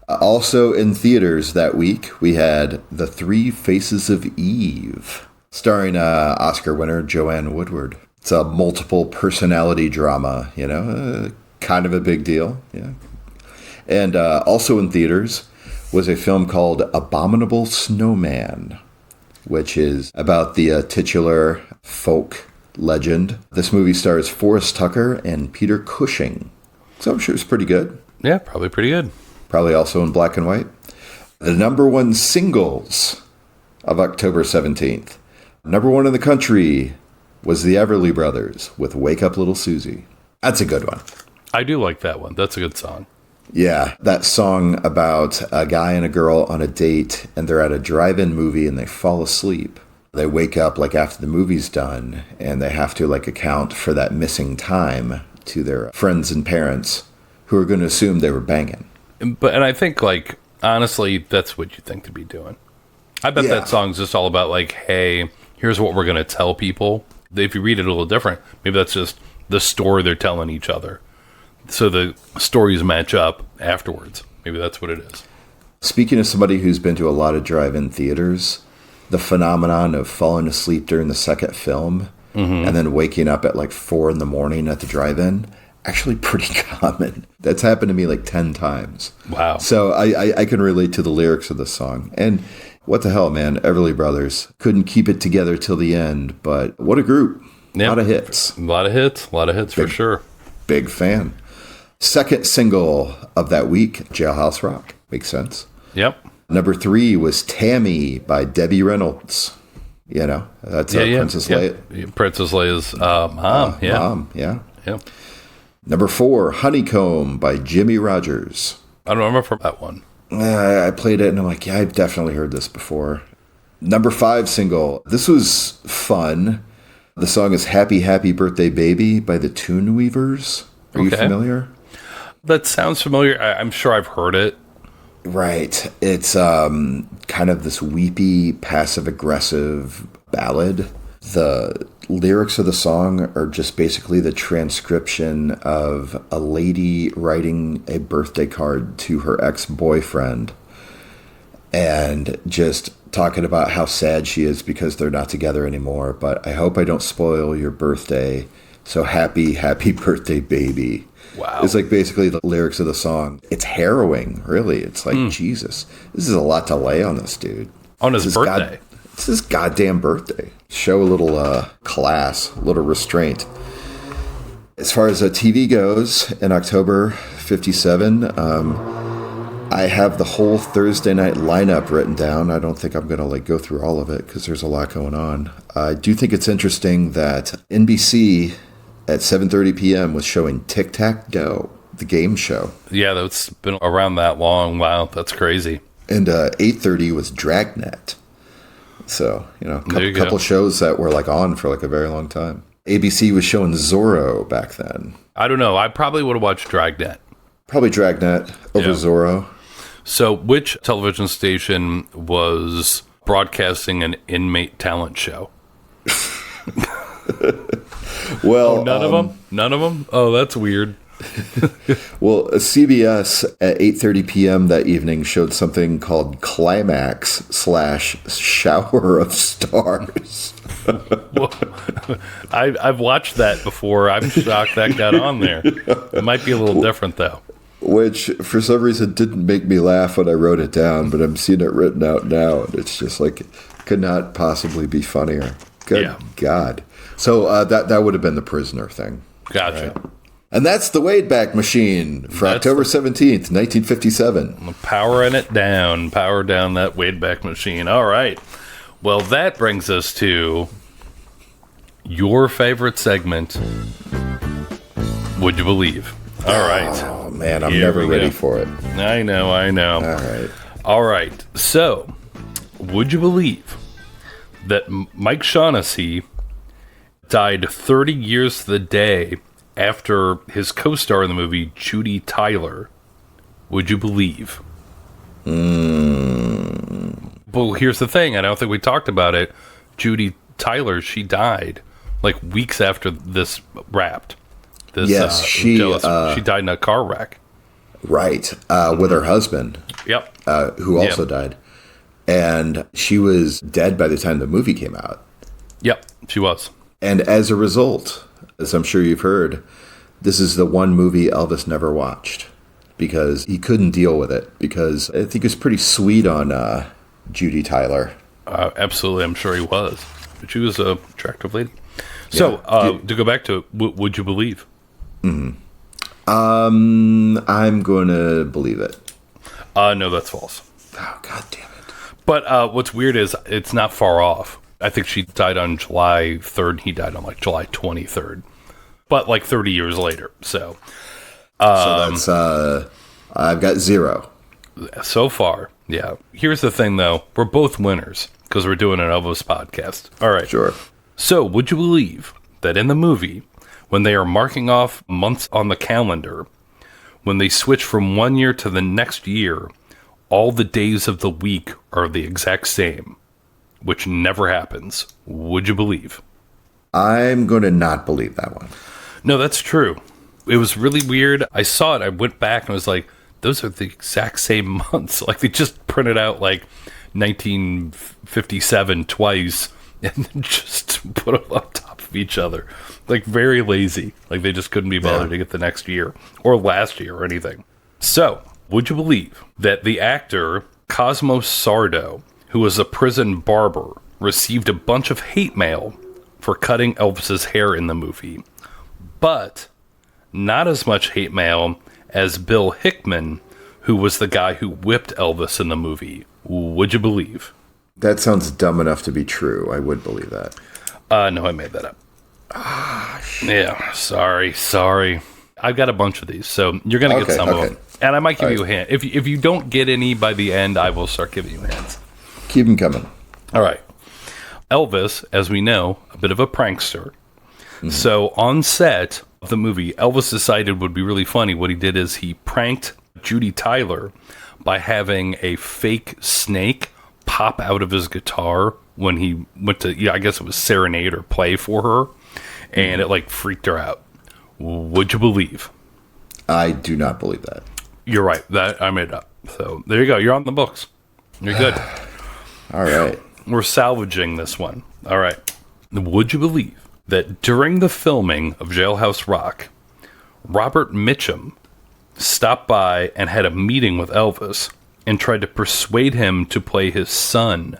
Also in theaters that week, we had The Three Faces of Eve, starring Oscar winner Joanne Woodward. It's a multiple personality drama, kind of a big deal. Yeah. And also in theaters was a film called Abominable Snowman, which is about the titular folk legend. This movie stars Forrest Tucker and Peter Cushing. So I'm sure it's pretty good. Yeah, probably pretty good. Probably also in black and white. The number 1 singles of October 17th. Number 1 in the country was the Everly Brothers with Wake Up Little Susie. That's a good one. I do like that one. That's a good song. Yeah, that song about a guy and a girl on a date, and they're at a drive-in movie and they fall asleep. They wake up like after the movie's done, and they have to like account for that missing time to their friends and parents who are going to assume they were banging. And I think, like, honestly, that's what you think to be doing. I bet that song's just all about, like, hey, here's what we're going to tell people. If you read it a little different, maybe that's just the story they're telling each other. So the stories match up afterwards. Maybe that's what it is. Speaking of somebody who's been to a lot of drive-in theaters, the phenomenon of falling asleep during the second film and then waking up at like 4 a.m. at the drive-in, actually pretty common. That's happened to me like 10 times. Wow. So I can relate to the lyrics of the song. And what the hell, man? Everly Brothers couldn't keep it together till the end, but what a group. Yep. A lot of hits. A lot of hits for sure. Big fan. Second single of that week, Jailhouse Rock. Makes sense. Yep. Number 3 was Tammy by Debbie Reynolds. You know, that's Princess Leia. Princess Leia's mom. Mom, yeah. Yep. Number 4, Honeycomb by Jimmy Rogers. I don't remember that one. I played it and I'm like, yeah, I've definitely heard this before. Number 5 single. This was fun. The song is Happy, Happy Birthday Baby by the Tune Weavers. Are you familiar? That sounds familiar. I'm sure I've heard it. Right. It's kind of this weepy, passive-aggressive ballad. The lyrics of the song are just basically the transcription of a lady writing a birthday card to her ex-boyfriend and just talking about how sad she is because they're not together anymore. But I hope I don't spoil your birthday. So happy, happy birthday, baby. Wow. It's like basically the lyrics of the song. It's harrowing, really. It's like, Jesus, this is a lot to lay on this dude. On his birthday. It's his goddamn birthday. Show a little class, a little restraint. As far as TV goes, in October 57, I have the whole Thursday night lineup written down. I don't think I'm going to go through all of it because there's a lot going on. I do think it's interesting that NBC at 7:30 p.m. was showing Tic-Tac-Toe, the game show. Yeah, that's been around that long. Wow, that's crazy. And 8:30 was Dragnet. So, a couple shows that were on for a very long time. ABC was showing Zorro back then. I don't know. I probably would have watched Dragnet. Probably Dragnet over Zorro. So which television station was broadcasting an inmate talent show? Well, none of them? None of them? Oh, that's weird. Well, CBS at 8:30 p.m. that evening showed something called Climax / Shower of Stars. Well, I've watched that before. I'm shocked that got on there. It might be a little different, though. Which, for some reason, didn't make me laugh when I wrote it down, but I'm seeing it written out now, and it's just could not possibly be funnier. Good God. So that would have been the Prisoner thing. Gotcha. Right? And that's the Wade Back Machine for October 17th, 1957. Powering it down. Power down that Wade Back Machine. All right. Well, that brings us to your favorite segment, Would You Believe? All right. Oh, man, I'm never ready for it. I know. All right. So, would you believe that Mike Shaughnessy died 30 years to the day after his co-star in the movie, Judy Tyler? Would you believe? Well, here's the thing. I don't think we talked about it. Judy Tyler, she died weeks after this wrapped. Yes, she died in a car wreck. Right, with her husband. Yep. Who also died. And she was dead by the time the movie came out. Yep, she was. And as a result, as I'm sure you've heard, this is the one movie Elvis never watched because he couldn't deal with it because I think he was pretty sweet on Judy Tyler. Absolutely, I'm sure he was. But she was an attractive lady. So, to go back to it, would you believe? Mm-hmm. I'm going to believe it. No, that's false. Oh, God damn it. But what's weird is it's not far off. I think she died on July 3rd. He died on July 23rd. But 30 years later. So that's, I've got 0. So far, yeah. Here's the thing, though. We're both winners because we're doing an Elvis podcast. All right. Sure. So, would you believe that in the movie, when they are marking off months on the calendar, when they switch from one year to the next year, all the days of the week are the exact same, which never happens? Would you believe? I'm going to not believe that one. No, that's true. It was really weird. I saw it. I went back and was like, those are the exact same months. Like, they just printed out, like, 1957 twice and then just put them on top of each other. Like, very lazy. Like, they just couldn't be bothered to get the next year or last year or anything. So, would you believe that the actor Cosmo Sardo, who was a prison barber, received a bunch of hate mail for cutting Elvis's hair in the movie, but not as much hate mail as Bill Hickman, who was the guy who whipped Elvis in the movie? Would you believe? That sounds dumb enough to be true. I would believe that. No, I made that up. Yeah, sorry. I've got a bunch of these, so you're going to get some of them. And I might give you a hint. If you don't get any by the end, I will start giving you hints. Keep them coming. All right. Elvis, as we know, a bit of a prankster. Mm-hmm. So on set of the movie, Elvis decided would be really funny. What he did is he pranked Judy Tyler by having a fake snake pop out of his guitar when he went to, I guess it was serenade or play for her. And it, like, freaked her out. Would you believe? I do not believe that. You're right. That I made up. So there you go. You're on the books. You're good. All right. We're salvaging this one. All right. Would you believe that during the filming of Jailhouse Rock, Robert Mitchum stopped by and had a meeting with Elvis and tried to persuade him to play his son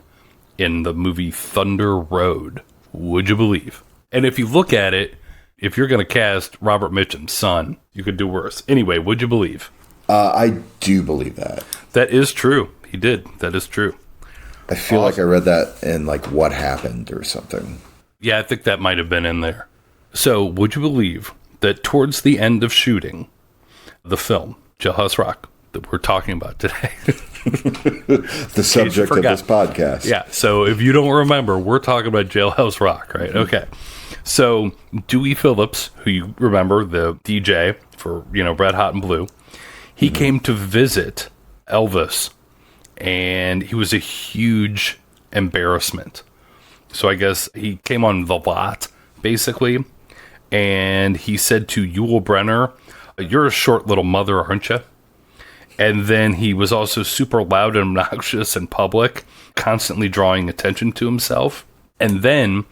in the movie Thunder Road? Would you believe? And if you look at it, if you're going to cast Robert Mitchum's son, you could do worse. Anyway, would you believe? I do believe that. That is true. He did. That is true. I feel like I read that in, like, What Happened or something. Yeah, I think that might have been in there. So, would you believe that towards the end of shooting the film, Jailhouse Rock, that we're talking about today. The subject of this podcast. Yeah, so if you don't remember, we're talking about Jailhouse Rock, right? Okay. So, Dewey Phillips, who you remember, the DJ for, Red Hot and Blue, he came to visit Elvis, and he was a huge embarrassment. So I guess he came on the lot, basically, and he said to Yul Brynner, "You're a short little mother, aren't you?" And then he was also super loud and obnoxious in public, constantly drawing attention to himself. And then,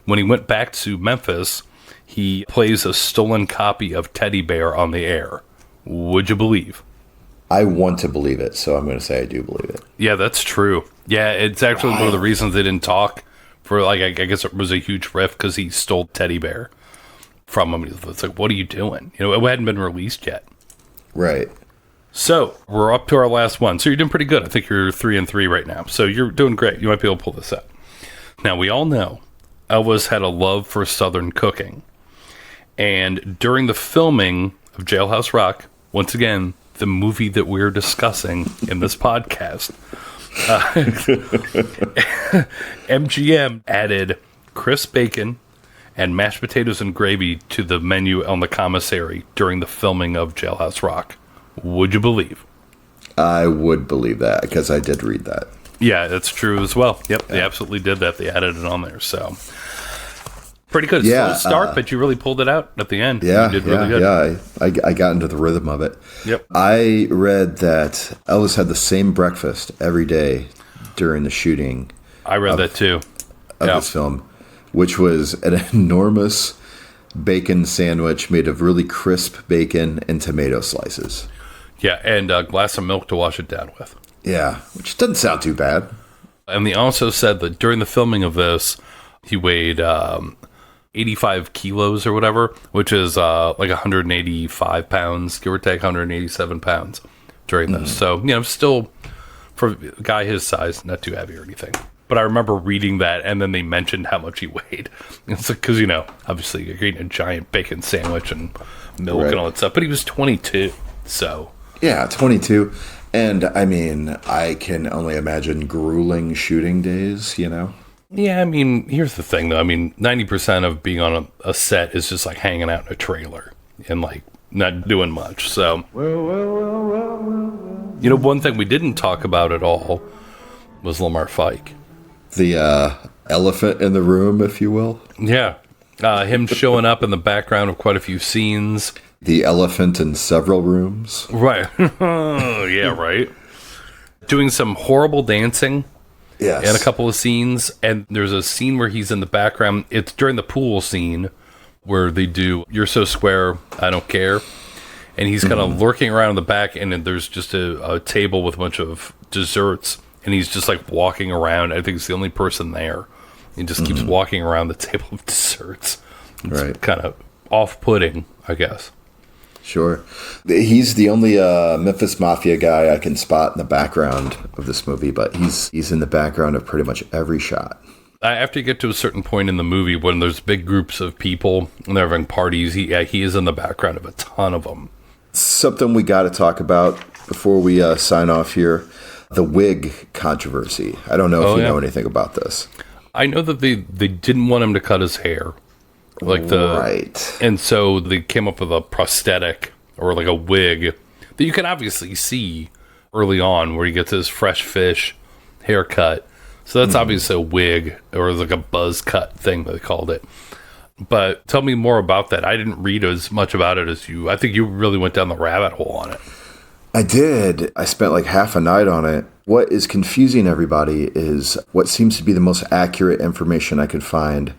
when he went back to Memphis, he plays a stolen copy of Teddy Bear on the air. Would you believe? I want to believe it, so I'm going to say I do believe it. Yeah, that's true. Yeah, it's actually one of the reasons they didn't talk for, like, I guess it was a huge riff because he stole Teddy Bear from him. It's like, what are you doing? It hadn't been released yet. Right. So, we're up to our last one. So, you're doing pretty good. I think you're 3-3 right now. So, you're doing great. You might be able to pull this out. Now, we all know Elvis had a love for Southern cooking. And during the filming of Jailhouse Rock, once again, the movie that we're discussing in this podcast, MGM added crisp bacon and mashed potatoes and gravy to the menu on the commissary during the filming of Jailhouse Rock. Would you believe? I would believe that because I did read that. Yeah, that's true as well. Yep, they absolutely did that. They added it on there, so pretty good. Yeah, slow start, but you really pulled it out at the end. Yeah, you did really good. Yeah. I got into the rhythm of it. Yep. I read that Elvis had the same breakfast every day during the shooting. I read that too. Of this film, which was an enormous bacon sandwich made of really crisp bacon and tomato slices. Yeah, and a glass of milk to wash it down with. Yeah, which doesn't sound too bad. And they also said that during the filming of this, he weighed 85 kilos or whatever, which is like 185 pounds, give or take 187 pounds during this. So, still, for a guy his size, not too heavy or anything. But I remember reading that, and then they mentioned how much he weighed. It's because, obviously you're eating a giant bacon sandwich and milk and all that stuff. But he was 22, so. Yeah, 22. And, I mean, I can only imagine grueling shooting days, Yeah, I mean, here's the thing, though. I mean, 90% of being on a set is just, like, hanging out in a trailer and, like, not doing much. So, one thing we didn't talk about at all was Lamar Fike. The elephant in the room, if you will. Yeah. Him showing up in the background of quite a few scenes. The elephant in several rooms. Right. Yeah, right. Doing some horrible dancing. Yes. In a couple of scenes. And there's a scene where he's in the background. It's during the pool scene where they do "You're So Square, I Don't Care." And he's kind of lurking around in the back, and then there's just a table with a bunch of desserts. And he's just like walking around. I think he's the only person there. He just keeps walking around the table of desserts. It's kind of off-putting, I guess. Sure. He's the only Memphis Mafia guy I can spot in the background of this movie, but he's in the background of pretty much every shot. After you get to a certain point in the movie, when there's big groups of people and they're having parties, he is in the background of a ton of them. Something we got to talk about before we sign off here, the wig controversy. I don't know if you know anything about this. I know that they didn't want him to cut his hair. Right. And so they came up with a prosthetic or like a wig that you can obviously see early on where he gets his fresh fish haircut. So that's obviously a wig or like a buzz cut thing they called it. But tell me more about that. I didn't read as much about it as you. I think you really went down the rabbit hole on it. I did. I spent like half a night on it. What is confusing everybody is what seems to be the most accurate information I could find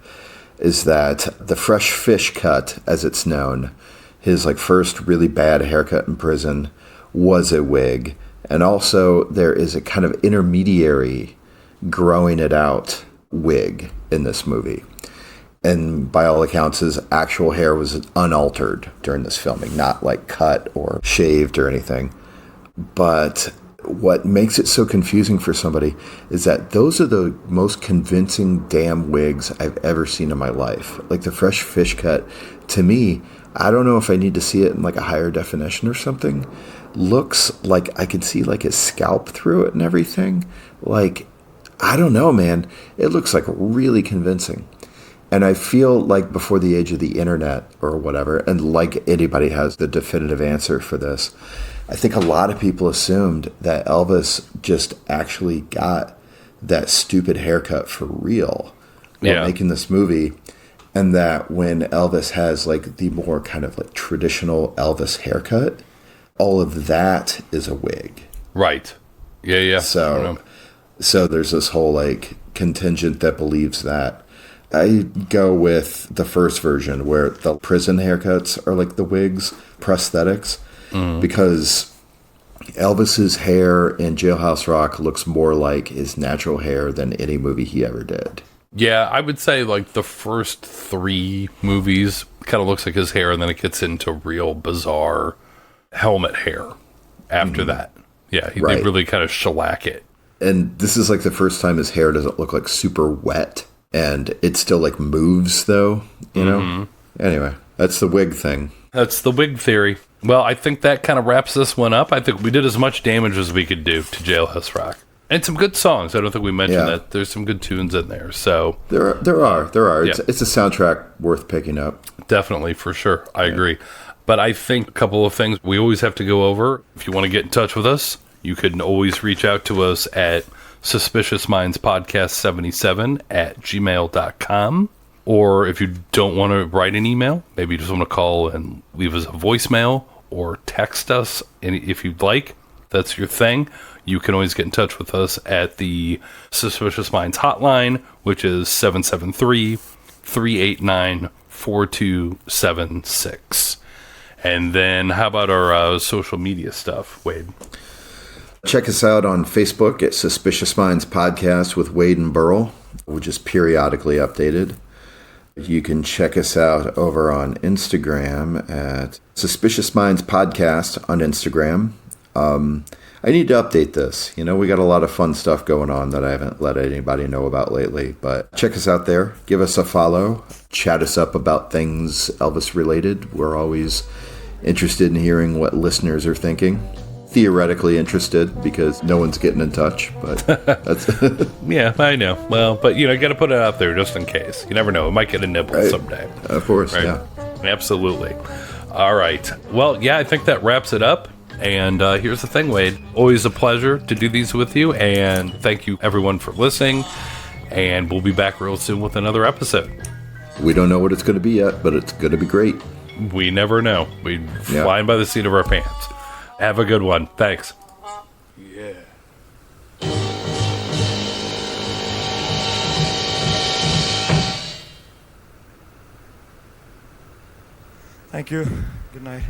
is that the fresh fish cut, as it's known, his like first really bad haircut in prison, was a wig. And also there is a kind of intermediary growing it out wig in this movie. And by all accounts, his actual hair was unaltered during this filming, not like cut or shaved or anything. But what makes it so confusing for somebody is that those are the most convincing damn wigs I've ever seen in my life. Like the fresh fish cut, to me, I don't know if I need to see it in like a higher definition or something. Looks like I can see like his scalp through it and everything. Like, I don't know, man. It looks like really convincing. And I feel like before the age of the internet or whatever, and like anybody has the definitive answer for this, I think a lot of people assumed that Elvis just actually got that stupid haircut for real while making this movie. And that when Elvis has like the more kind of like traditional Elvis haircut, all of that is a wig. Right. Yeah. So there's this whole like contingent that believes that. I go with the first version where the prison haircuts are like the wigs, prosthetics, because Elvis's hair in Jailhouse Rock looks more like his natural hair than any movie he ever did. Yeah, I would say like the first 3 movies kind of looks like his hair, and then it gets into real bizarre helmet hair after that. Yeah, they really kind of shellac it. And this is like the first time his hair doesn't look like super wet. And it still like moves though, you know? Anyway, that's the wig thing. That's the wig theory. Well, I think that kind of wraps this one up. I think we did as much damage as we could do to Jailhouse Rock. And some good songs. I don't think we mentioned that. There's some good tunes in there. So There are. Yeah. It's a soundtrack worth picking up. Definitely, for sure. I agree. But I think a couple of things we always have to go over. If you want to get in touch with us, you can always reach out to us at suspiciousmindspodcast77@gmail.com. Or if you don't want to write an email, maybe you just want to call and leave us a voicemail or text us. And if you'd like, that's your thing. You can always get in touch with us at the Suspicious Minds hotline, which is 773-389-4276. And then how about our social media stuff, Wade? Check us out on Facebook at Suspicious Minds Podcast with Wade and Burl, which is periodically updated. You can check us out over on Instagram at Suspicious Minds Podcast on Instagram. I need to update this. You know, we got a lot of fun stuff going on that I haven't let anybody know about lately. But check us out there. Give us a follow. Chat us up about things Elvis related. We're always interested in hearing what listeners are thinking. Theoretically interested because no one's getting in touch, but that's yeah, I know. Well, but you got to put it out there just in case. You never know; it might get a nibble someday. Of course, right? Yeah, absolutely. All right. Well, yeah, I think that wraps it up. And here's the thing, Wade. Always a pleasure to do these with you, and thank you everyone for listening. And we'll be back real soon with another episode. We don't know what it's going to be yet, but it's going to be great. We never know. We flying by the seat of our pants. Have a good one. Thanks. Yeah. Thank you. Good night.